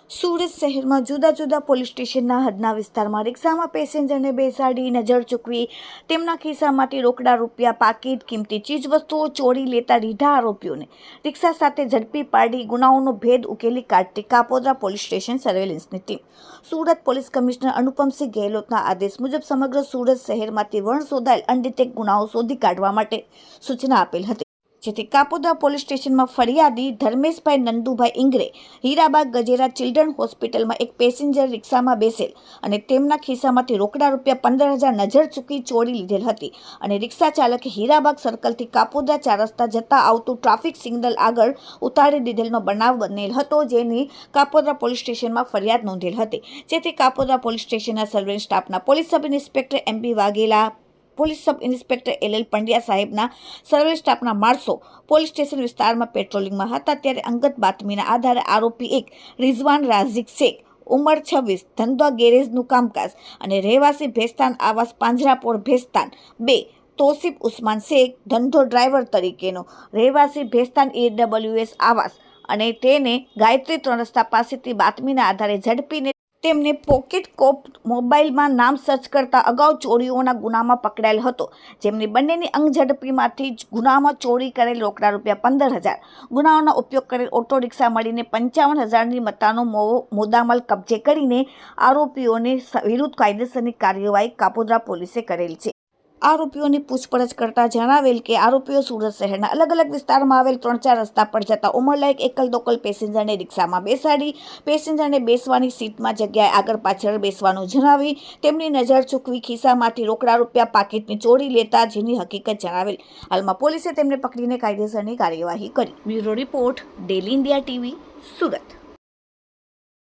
સુરત શહેરમાં જુદા જુદા પોલીસ સ્ટેશનના હદના વિસ્તારમાં રિક્ષામાં પેસેન્જરને બેસાડી નજર ચૂકવી તેમના ખિસ્સામાંથી રોકડા રૂપિયા, પાકીટ, કિંમતી ચીજવસ્તુઓ ચોરી લેતા રીઢા આરોપીઓને રિક્ષા સાથે ઝડપી પાડી ગુનાઓનો ભેદ ઉકેલી કાઢતી કાપોદ્રા પોલીસ સ્ટેશન સર્વેલન્સની team. Surat police commissioner Anupamsinh ગેહલોતના આદેશ મુજબ સમગ્ર સુરત શહેરમાંથી વણશોધાયેલ અનડિટેક્ટ ગુનાઓ શોધી કાઢવા માટે સૂચના આપેલ હતી, જેથી કાપોદ્રા પોલીસ સ્ટેશનમાં ફરિયાદી ધર્મેશભાઈ નંદુભાઈ ઇંગરે હીરાબાગ ગજેરા ચિલ્ડ્રન હોસ્પિટલમાં એક પેસેન્જર રિક્ષામાં બેસેલ અને તેમના ખિસ્સામાંથી રોકડા રૂપિયા 15,000 નજર ચૂકી ચોરી લીધેલ હતી અને રિક્ષા ચાલકે હીરાબાગ સર્કલથી કાપોદ્રા 4 રસ્તા જતા આવતું ટ્રાફિક સિગ્નલ આગળ ઉતારી દીધેલનો બનાવ બનેલ હતો, જેની કાપોદ્રા પોલીસ સ્ટેશનમાં ફરિયાદ નોંધેલ હતી. જેથી કાપોદ્રા પોલીસ સ્ટેશનના સર્વેલન્સ સ્ટાફના police sub inspector MP Vaghela, police sub inspector LL Pandya સાહેબના સર્વેલન્સ સ્ટાફના માણસો પોલીસ સ્ટેશન વિસ્તારમાં પેટ્રોલિંગમાં હતા, ત્યારે અંગત બાતમીના આધારે આરોપી 1 રિઝવાન રાઝિક શેખ ઉંમર 26, ધંધા ગેરેજનું કામકાજ અને રહેવાસી ભેસ્તાન આવાસ પાંજરાપોળ ભેસ્તાન, 2 તોસીફ ઉસ્માન શેખ ધંધો ડ્રાઈવર તરીકેનો રહેવાસી ભેસ્તાન AWS આવાસ અને તેને ગાયત્રી 3 રસ્તા પાસેથી બાતમીના આધારે ઝડપીને તેમને પોકેટ કોપ મોબાઈલમાં નામ સર્ચ કરતા અગાઉ ચોરીઓના ગુનામાં પકડાયેલ હતો, જેમની બંનેની અંગ ઝડપીમાંથી ગુનામાં ચોરી કરેલ રોકડા રૂપિયા 15,000, ગુનાઓનો ઉપયોગ કરેલ ઓટો રિક્ષા મળીને 55,000ની મત્તાનો મુદ્દામાલ કબજે કરીને આરોપીઓને વિરુદ્ધ કાયદેસરની કાર્યવાહી કાપોદ્રા પોલીસે કરેલ છે. આરોપીઓની પૂછપરછ કરતા જણાવેલ કે આરોપીઓ સુરત શહેરના અલગ અલગ વિસ્તારમાં આવેલ 3-4 રસ્તા પર જતા ઉંમરલાયક એકલ દોકલ પેસેન્જરને રિક્ષામાં બેસાડી પેસેન્જરને બેસવાની સીટમાં જગ્યાએ આગળ પાછળ બેસવાનું જણાવી તેમની નજર ચૂકવી ખિસ્સામાંથી રોકડા રૂપિયા, પાકીટની ચોરી લેતા જેની હકીકત જણાવેલ. હાલમાં પોલીસે તેમને પકડીને કાયદેસરની કાર્યવાહી કરી. Bureau report, daily India TV, Surat.